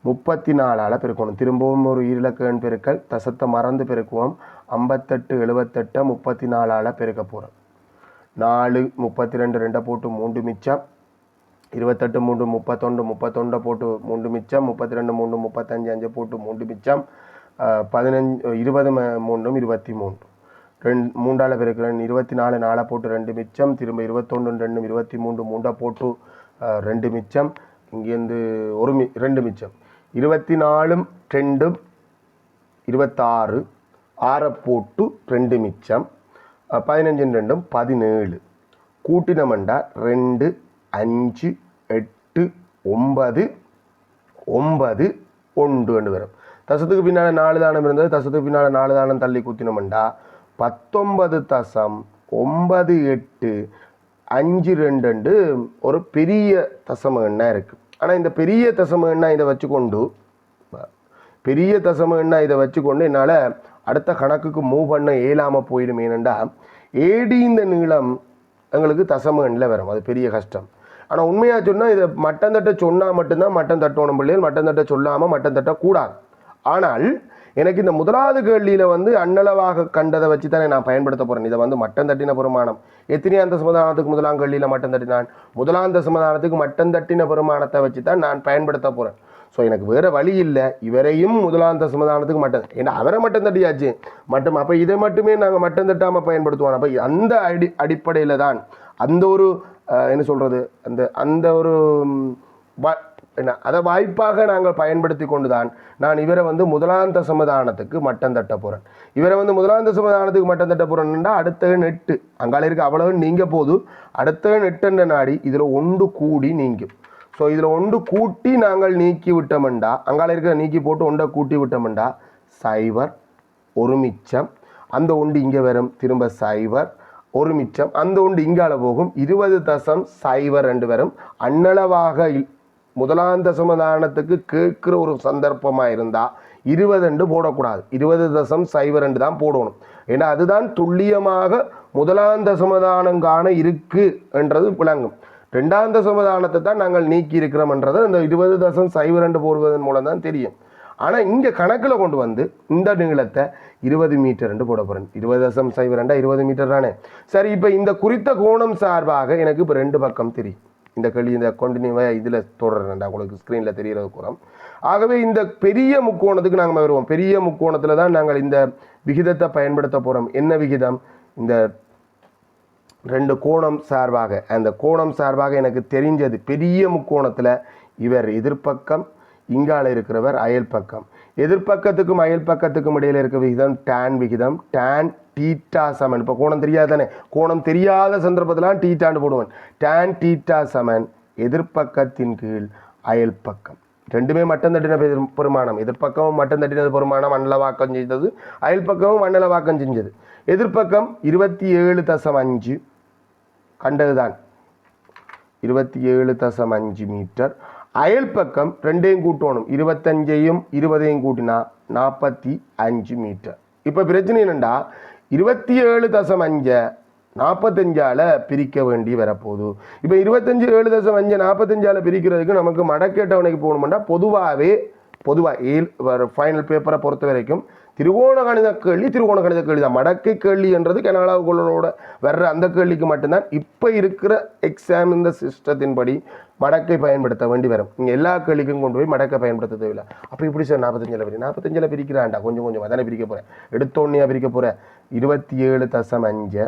34 பெருக்கணும். திரும்பவும் ஒரு ஈரிலக்க எண் பெருக்கல், தசத்தை மறந்து பெருக்குவோம். 58 78 34 பெருக்க போகிறோம். 4 32 2 போட்டு 3 மிச்சம், 28 3 31 31 போட்டு 3 மிச்சம், 32 3 35 5 போட்டு 3 மிச்சம், 15 20 3 23 3 பெருக்கிறேன். 24 4 போட்டு 2 மிச்சம், திரும்ப 21 2 23 3 போட்டு 2 மிச்சம், இங்கேருந்து 2 மிச்சம், 24 2 26 6 போட்டு 2 மிச்சம், 15 2 17 கூட்டினமண்டா 2 5 8 9 9 1 வரும். தசத்துக்கு பின்னால் 4 தானம் இருந்தது, தசத்துக்கு பின்னால் 4 தானம் தள்ளி கூட்டினமண்டா 19.5852 ஒரு பெரிய தசம எண்ணாக இருக்குது. ஆனால் இந்த பெரிய தசம எண்ணாக இதை வச்சுக்கொண்டு என்னால் அடுத்த கணக்குக்கு மூவ் பண்ண இயலாமல் போயிடும். ஏனெண்டா ஏடி இந்த நீளம் எங்களுக்கு தசம எண்ணில் வரும், அது பெரிய கஷ்டம். ஆனால் உண்மையாக சொன்னால் இதை மட்டம் தட்ட சொன்னால் மட்டும்தான் மட்டம் தட்டணும் பிள்ளைகள், மட்டம் தட்ட சொல்லாமல் மட்டம் தட்டக்கூடாது. ஆனால் எனக்கு இந்த முதலாவது கேள்வியில் வந்து அன்னளவாக கண்டதை வச்சு தானே நான் பயன்படுத்த போகிறேன். இதை வந்து மட்டம் தட்டின பெருமானம் எத்தனையாந்த சமதானத்துக்கு முதலாம் கேள்வியில் மட்டம் தட்டினான், முதலாந்த சமதானத்துக்கு மட்டம் தட்டின பெருமானத்தை வச்சு தான் நான் பயன்படுத்த போகிறேன். ஸோ எனக்கு வேறு வழி இல்லை, இவரையும் முதலாந்த சமதானத்துக்கு மட்டம், ஏன்னா அவரை மட்டம் தட்டியாச்சு மட்டும், அப்போ இதை மட்டுமே நாங்கள் மட்டம் தட்டாமல் பயன்படுத்துவோம். அப்போ அந்த அடிப்படையில் தான் அந்த ஒரு என்ன சொல்கிறது, அந்த ஒரு என்ன அதை வாய்ப்பாக நாங்கள் பயன்படுத்தி கொண்டு தான் நான் இவரை வந்து முதலாந்த சமதானத்துக்கு மட்டம் தட்ட போகிறேன். இவரை வந்து முதலாந்த சமதானத்துக்கு மட்டம் தட்ட போகிறேன்னா அடுத்த 8 அங்கால இருக்க அவ்வளவு நீங்க போது, அடுத்த 8 நாடி இதில் 1 கூடி நீங்கும். ஸோ இதில் 1 கூட்டி நாங்கள் நீக்கி விட்டோம்டா, அங்கால இருக்கிற நீக்கி போட்டு 1 கூட்டி விட்டோம்டா 0 1 மிச்சம், அந்த 1 இங்கே வரும், திரும்ப 0 1 மிச்சம், அந்த 1 இங்கால போகும், 20.02 வரும். அன்னளவாக முதலாம் தசமதானத்துக்கு கேட்குற ஒரு சந்தர்ப்பமாக இருந்தால் 20 போடக்கூடாது, 20.02 தான் போடணும். ஏன்னா அதுதான் துல்லியமாக முதலாம் தசமதானம் காண இருக்கு என்றது விளங்கும். 2ஆம் தசமதானத்தை தான் நாங்கள் நீக்கி இருக்கிறோம்ன்றது அந்த 20.02 போடுவதன் மூலம் தான் தெரியும். ஆனால் இங்கே கணக்கில் கொண்டு வந்து இந்த நீளத்தை 20 மீட்டர் என்று போட போகிறேன். 20.02 20 மீட்டர் தானே. சரி, இப்போ இந்த குறித்த கோணம் சார்பாக எனக்கு இப்போ 2 பக்கம் தெரியும். இந்த கேள்வி இந்த கண்டினியூவாக இதில் தொடர்றேன்டா, உங்களுக்கு ஸ்க்ரீனில் தெரிகிறது கூறம். ஆகவே இந்த பெரிய முக்கோணத்துக்கு நாங்கள் வருவோம். பெரிய முக்கோணத்தில் தான் நாங்கள் இந்த விகிதத்தை பயன்படுத்த போகிறோம். என்ன விகிதம்? இந்த 2 கோணம் சார்பாக, அந்த கோணம் சார்பாக எனக்கு தெரிஞ்சது பெரிய முக்கோணத்தில் இவர் எதிர்ப்பக்கம், இங்கால இருக்கிறவர் அயல் பக்கம். எதிர்ப்பக்கத்துக்கும் அயல் பக்கத்துக்கும் இடையில இருக்க விகிதம் டான் விகிதம். டான் டீட்டா சமன். இப்போ கோணம் தெரியாது தானே, கோணம் தெரியாத சந்தர்ப்பத்தில் டீட்டான்னு போடுவேன். டான் டீட்டா சமன் எதிர்ப்பக்கத்தின் கீழ் அயல் பக்கம். ரெண்டுமே மட்டம் தட்டின பெருமானம். எதிர்ப்பக்கமும் மட்டம் தட்டினது பெருமானம் மண்டலவாக்கம் செய்தது, அயல் பக்கமும் மண்டலவாக்கம் செஞ்சது. எதிர்ப்பக்கம் 27.5 கண்டதுதான், 27.5 மீட்டர். அயல் பக்கம் 2ஐயும் கூட்டணும், 25ஐயும் 20ஐயும் கூட்டினா 45 மீட்டர். இப்போ பிரச்சனை என்னண்டா, 27.5 45ஆல் பிரிக்க வேண்டி வரப்போகுது. இப்போ 27.5 45ஆல் பிரிக்கிறதுக்கு நமக்கு மடக்கை அட்டவணைக்கு போகணும்னா பொதுவாக ஃபைனல் பேப்பரை பொறுத்த வரைக்கும் திருகோண கணித கேள்வி தான். மடக்கை கேள்வி என்றது கனஅளவுகளோட வர்ற அந்த கேள்விக்கு மட்டும்தான் இப்போ இருக்கிற எக்ஸாம் இந்த சிஸ்டத்தின்படி மடக்கை பயன்படுத்த வேண்டி வரும். நீங்கள் எல்லா கேள்விக்கும் கொண்டு போய் மடக்கை பயன்படுத்த தேவையில்லை. அப்போ இப்படி சார் 45 பிரிக்கிறான்டா, கொஞ்சம் கொஞ்சம் அதானே பிரிக்க போகிறேன், எடுத்தோன்னையாக பிரிக்க போகிறேன். 27.5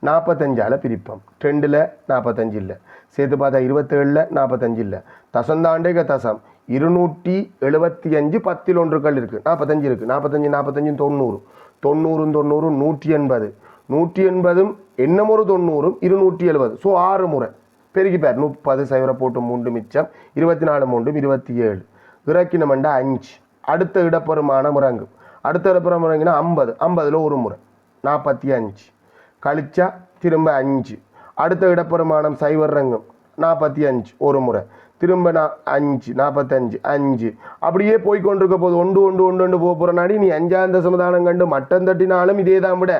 45ஆல் பிரிப்போம். 2ல் 45 இல்லை, சேர்த்து பார்த்தா 27ல் 45 இல்லை. தசந்தாண்டேக தசம் 275 10ல் 1 இருக்குது, 45 இருக்குது. 45 45 90, 90 180, 180 என்னும் ஒரு 90 270. ஸோ 6 முறை பெருக்கிப்பார். 30 0 போட்டு 3 மிச்சம் 24 3 27. இறக்கினமெண்டா 5. அடுத்த இடப்பெருமானம் இறங்கும். அடுத்த இடப்பெருமானம் இறங்கினா 50, 50ல் 1 முறை 45 கழிச்சா திரும்ப 5. அடுத்த இடப்பெருமானம் 0 இறங்கும் 45 1 முறை, திரும்ப 5 45 5. அப்படியே போய்கொண்டிருக்க போது ஒன்று போகிறனாடி நீ 5ஆம் தசமதானம் கண்டு மட்டம் தட்டினாலும் இதே தான் விட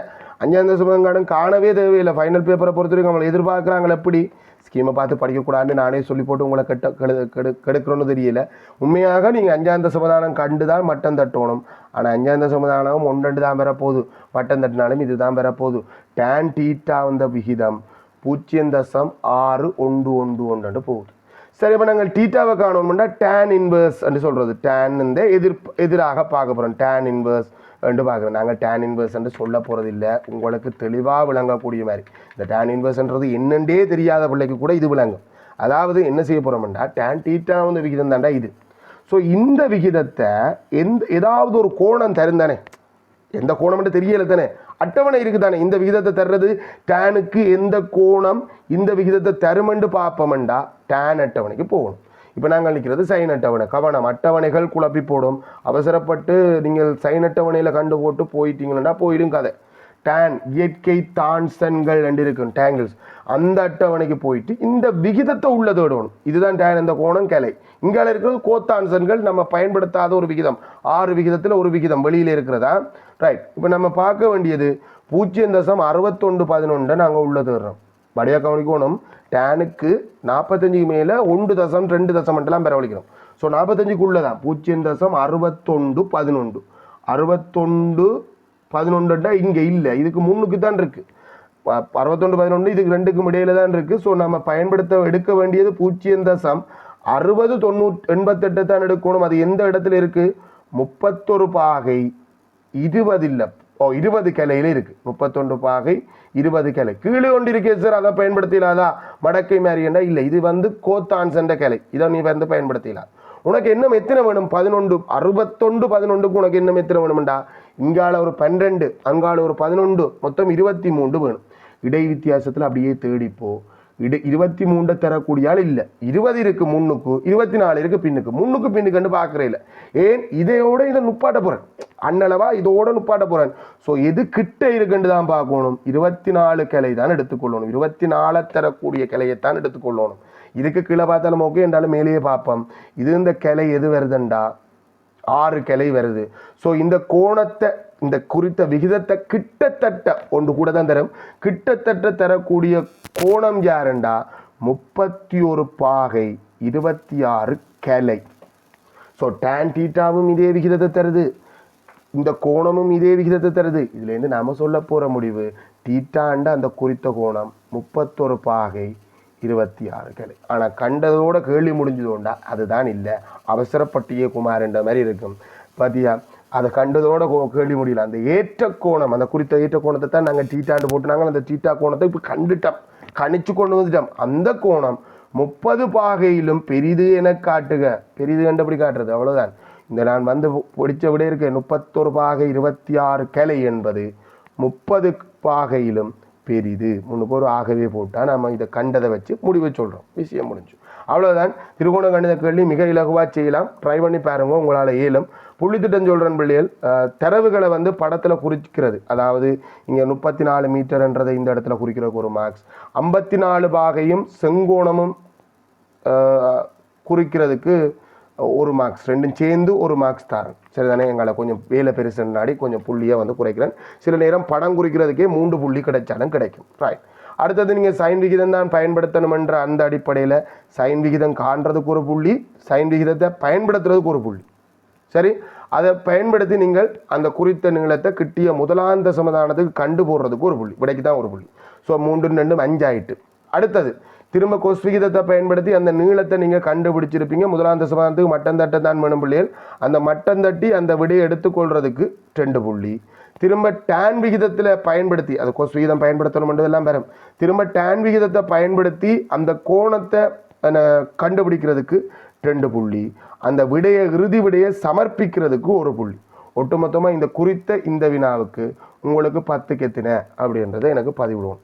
5ஆம் தசமதானம் காணவே தேவையில்லை. ஃபைனல் பேப்பரை பொறுத்த வரைக்கும் அவங்களை எதிர்பார்க்குறாங்களே எப்படி ஸ்கீமை பார்த்து படிக்கக்கூடாதுன்னு நானே சொல்லி போட்டு உங்களை கெடுக்கிறோன்னு தெரியல. உண்மையாக நீங்கள் 5ஆம் தசமதானம் கண்டு தான் மட்டம் தட்டணும். ஆனால் 5ஆம் தசமதானம் 1 தான் வரப்போகுது, மட்டம் தட்டினாலும் இது தான் வரப்போகுது. டான் டீட்டா வந்த விகிதம் 0.611 போகுது. சரி, இப்போ நாங்கள் டீட்டாவை காணணும்னா டேன் இன்வர்ஸ் என்று சொல்கிறது. டேன் இந்த எதிராக பார்க்க போகிறோம். டேன் இன்வர்ஸ் என்று பார்க்குறோம். நாங்கள் டேன் இன்வர்ஸ் என்று சொல்ல போகிறது இல்லை, உங்களுக்கு தெளிவாக விளங்கக்கூடிய மாதிரி. இந்த டேன் இன்வர்ஸ்ன்றது என்னென்றே தெரியாத பிள்ளைக்கு கூட இது விளங்கும். அதாவது என்ன செய்ய போகிறோம்னா, டேன் டீட்டா வந்து விகிதம் தாண்டா இது. ஸோ இந்த விகிதத்தை ஏதாவது ஒரு கோணம் தருந்தானே, எந்த கோணம்னு தெரியல தானே, அட்டவணை இருக்குது தானே. இந்த விகிதத்தை தர்றது டேனுக்கு எந்த கோணம் இந்த விகிதத்தை தருமென்று பார்ப்போம்டா டேன் அட்டவணைக்கு போகணும். இப்போ நாங்கள் நிற்கிறது சைன் அட்டவணை. கவனம், அட்டவணைகள் குழப்பி போடும். அவசரப்பட்டு நீங்கள் சைன் அட்டவணையில் கண்டு போட்டு போயிட்டீங்கன்னா போயிடும் கதை. டேன் இயற்கை தான்சன்கள் ரெண்டு இருக்கும், டேங்கிள்ஸ். அந்த அட்டவணைக்கு போயிட்டு இந்த விகிதத்தை உள்ள தேடணும். இதுதான் டேன், இந்த கோணம் கிளை. இங்கே இருக்கிறது கோத்தான்சன்கள், நம்ம பயன்படுத்தாத ஒரு விகிதம். 6 விகிதத்தில் ஒரு விகிதம் வெளியில் இருக்கிறதா. ரைட், இப்போ நம்ம பார்க்க வேண்டியது 0.6111 நாங்கள் உள்ள தேடுறோம். வடியாக கவனிக்கணும், டேனுக்கு 45க்கு மேலே 1.2 பெறவழிக்கிறோம். ஸோ 45க்குள்ளே தான் 0.6111 6111 இங்கே இல்லை, இதுக்கு முன்னுக்கு தான் இருக்குது. 6111 இதுக்கு 2க்கும் இடையில தான் இருக்குது. ஸோ நம்ம எடுக்க வேண்டியது 0.609088 தான் எடுக்கணும். அது எந்த இடத்துல இருக்குது? 31 பாகை 20 இல்லை, 20 கிளையில இருக்கு. 31 பாகை 20 கிளை கீழே கொண்டு இருக்கே சார், அதை பயன்படுத்தலாதா? மடக்கை மாரியண்டா இல்லை, இது வந்து கோத்தான்சென்ற கிளை, இதை நீ வந்து பயன்படுத்தலாம். உனக்கு என்ன எத்தனை வேணும்? 11. 61 உனக்கு என்ன எத்தனை வேணும்டா? இங்கால ஒரு 12, அங்கால ஒரு 11, மொத்தம் 23 வேணும். இடை வித்தியாசத்தில் அப்படியே தேடிப்போ. 23 தரக்கூடிய ஆள் இல்லை. 20 இருக்கு முன்னுக்கு, 24 இருக்கு பின்னுக்கு. முன்னுக்கு பின்னுக்குன்னு பார்க்குறேன். ஏன் இதையோட இதை நுப்பாட்ட போகிறேன், அண்ணளவா இதோட நுப்பாட்ட போகிறேன். ஸோ எது கிட்ட இருக்குன்னு தான் பார்க்கணும். 24 கிளை தான் எடுத்துக்கொள்ளணும். 24 தரக்கூடிய கிளையைத்தான் எடுத்துக்கொள்ளணும். இதுக்கு கீழே பார்த்தாலும் ஓகே என்றாலும் மேலேயே பார்ப்போம். இது இந்த கிளை எது வருதுண்டா 6 கிளை வருது. ஸோ இந்த கோணத்தை, இந்த குறித்த விகிதத்தை கிட்டத்தட்ட ஒன்று கூட தான் தரும். கிட்டத்தட்ட தரக்கூடிய கோணம் யாருண்டா 31 பாகை 26 கிளை. ஸோ டேன் தீட்டாவும் இதே விகிதத்தை தருது, இந்த கோணமும் இதே விகிதத்தை தருது. இதுலேருந்து நாம சொல்ல போகிற முடிவு தீட்டாண்ட அந்த குறித்த கோணம் 31 பாகை 26 கிளை. ஆனால் கண்டதோட கேள்வி முடிஞ்சதோண்டா அதுதான் இல்லை, அவசரப்பட்டியே குமார்ன்ற மாதிரி இருக்கும். பார்த்தியா, அதை கண்டதோட கேள்வி முடியல. அந்த ஏற்ற கோணம், அந்த குறித்த ஏற்ற கோணத்தை தான் நாங்கள் டீட்டாண்டு போட்டுனாங்க. அந்த டீட்டா கோணத்தை இப்போ கண்டுட்டோம், கணிச்சு கொண்டு வந்துட்டோம். அந்த கோணம் 30 பாகையிலும் பெரிது என காட்டுக. பெரிது கண்டபடி காட்டுறது அவ்வளோதான். இந்த நான் வந்து பிடிச்ச விட இருக்க 31 பாகை 26 கிளை என்பது 30 பாகையிலும் பெரிது. முன்னுக்கு ஒரு ஆகவே போட்டால் நம்ம இதை கண்டதை வச்சு முடிவு சொல்கிறோம், விஷயம் முடிஞ்சு. அவ்வளோதான். திருகோண கணித கேள்வி மிக இலகுவாக செய்யலாம், ட்ரை பண்ணி பாருங்க, உங்களால் இயலும். புள்ளித்திட்டம் சொல்கிறேன் பிள்ளைகள், தரவுகளை வந்து படத்தில் குறிக்கிறது. அதாவது இங்கே 34 மீட்டர்ன்றதை இந்த இடத்துல குறிக்கிறதுக்கு ஒரு மார்க்ஸ், 54 பாகையும் செங்கோணமும் குறிக்கிறதுக்கு ஒரு மார்க்ஸ், ரெண்டும் சேர்ந்து ஒரு மார்க்ஸ் தரேன். சரிதானே, எங்களை கொஞ்சம் வேலை பெருசு நாடி கொஞ்சம் புள்ளியை வந்து குறைக்கிறேன். சில நேரம் படம் குறிக்கிறதுக்கே 3 புள்ளி கிடைச்சாலும் கிடைக்கும். ரைட். அடுத்தது நீங்கள் சைன் விகிதம் தான் பயன்படுத்தணுமென்ற அந்த அடிப்படையில் சைன் விகிதம் காண்றதுக்கு ஒரு புள்ளி, சைன் விகிதத்தை பயன்படுத்துறதுக்கு ஒரு புள்ளி. சரி, அதை பயன்படுத்தி நீங்கள் அந்த குறித்த நீளத்தை கிட்டிய முதலாந்த சமதானத்துக்கு கண்டு போடுறதுக்கு ஒரு புள்ளி, விடைக்கு தான் ஒரு புள்ளி. ஸோ 3 2 5 ஆயிட்டு. அடுத்தது திரும்ப கொஸ் விகிதத்தை பயன்படுத்தி அந்த நீளத்தை நீங்கள் கண்டுபிடிச்சிருப்பீங்க. முதலாந்த சமதானத்துக்கு மட்டம் தட்டை தான் வேணும் பிள்ளைகள். அந்த மட்டம் தட்டி அந்த விடையை எடுத்துக்கொள்றதுக்கு 2 புள்ளி. திரும்ப டேன் விகிதத்தில் பயன்படுத்தி, அது கொஸ் விகிதம் பயன்படுத்தணும்ன்றதெல்லாம் பெறும். திரும்ப டேன் விகிதத்தை பயன்படுத்தி அந்த கோணத்தை கண்டுபிடிக்கிறதுக்கு 2 புள்ளி. அந்த விடையை, இறுதி விடையை சமர்ப்பிக்கிறதுக்கு ஒரு புள்ளி. ஒட்டுமொத்தமாக இந்த குறித்த இந்த வினாவுக்கு உங்களுக்கு 10 எத்தனை அப்படின்றத எனக்கு பதிவிடுவோம்.